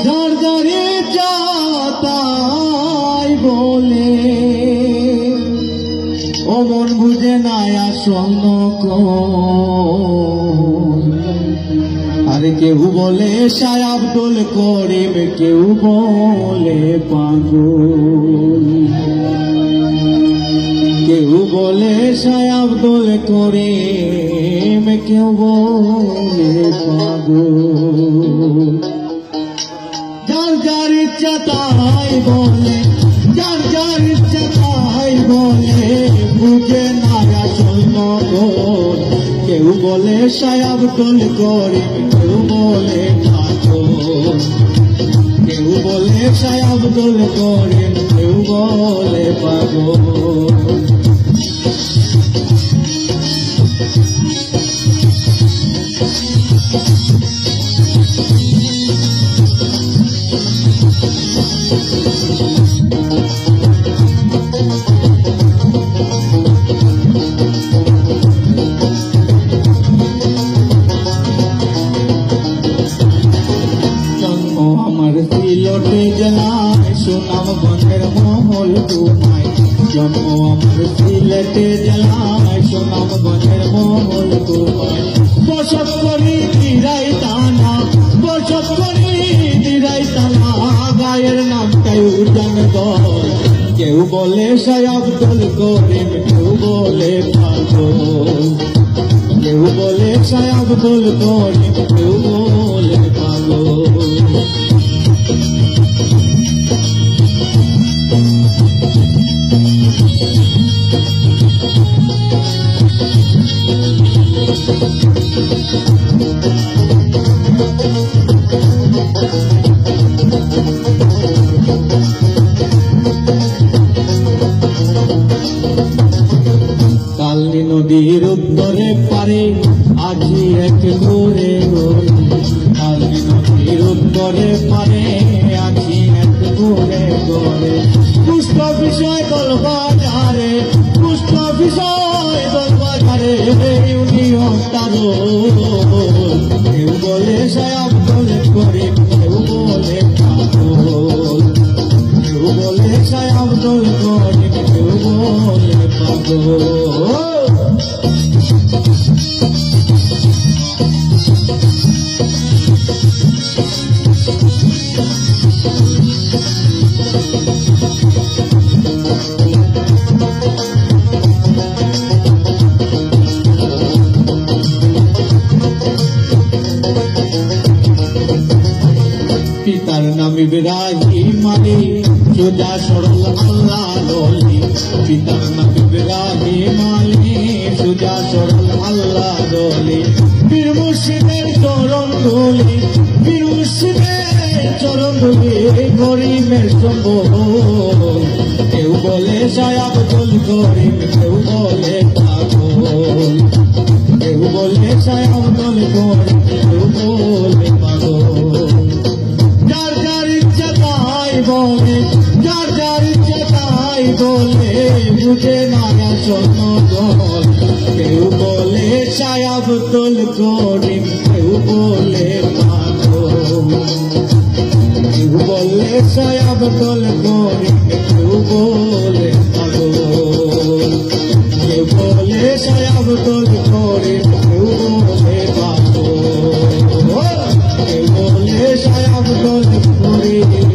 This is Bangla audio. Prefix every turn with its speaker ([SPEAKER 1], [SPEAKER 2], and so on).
[SPEAKER 1] যার যারে যাতাই বলে ও মন বুঝে নাই আসন্ন আরে কেউ বলে শাহ আব্দুল করিম, কেউ বলে পাগল, কেউ বলে শাহ আব্দুল করিম, কেউ বলে পাগল। যার যার ইচ্ছা তাই বলে, যার যার ইচ্ছা তাই বলে, বুঝে না আসল নগর। কেউ বলে শাহ আব্দুল করিম, কেউ বলে পাগল, কেউ বলে শাহ আব্দুল করিম, কেউ বলে পাগল। আমার সিলেটে জেলায় সুনামগঞ্জের মহল টুনাই, জন্ম আমার সিলেটে জেলায় সুনামগঞ্জের মহল টুনাই। বসত করি দিরাই টানা, বসত করি দিরাই টানা, গায়ের নামটাই উজান দল। কেউ বলে শাহ আব্দুল করিম, কেউ বলে পাগল, কেউ বলে শাহ আব্দুল করিম, কেউ বলে পাগল। কালনী নদীর উত্তরে পারে আজি এক ঘুরে ঘুরে, কালনী নদীর উত্তরে পারে আজি এক ঘুরে ঘুরে। পুষ্প বিষয় দলবাজারে, পুষ্প বিষয় দলবাজারে, ইউনিয়ন তারো। কেউ বলে শাহ আব্দুল করিম, কেউ বলে পাগল, কেউ বলে শাহ আব্দুল করিম, কেউ বলে পাগল। পিতার নাম ইব্রাহিম আলী, সোজা সরল আল্লাহ দলি। পিতার নাম ইব্রাহিম আলী, সোজা সরল আল্লাহ দলি। পীর মুর্শিদের চরণ ধুলি, পীর মুর্শিদের চরণ ধুলি, করিমের সম্বল। কেউ বলে শাহ আব্দুল করিম, কেউ বলে পাগল, কেউ বলে শাহ আব্দুল করিম, কেউ বলে পাগল। যার যার ইচ্ছা তাই বলে, যার যার ইচ্ছা তাই বলে, বুঝে না আসল নগর। কেউ বলে শাহ আব্দুল করিম, কেউ বলে পাগল, কেউ বলে শাহ আব্দুল করিম, কেউ বলে পাগল, কেউ বলে শাহ আব্দুল করিম, কেউ বলে পাগল, কেউ বলে শাহ আব্দুল করিম।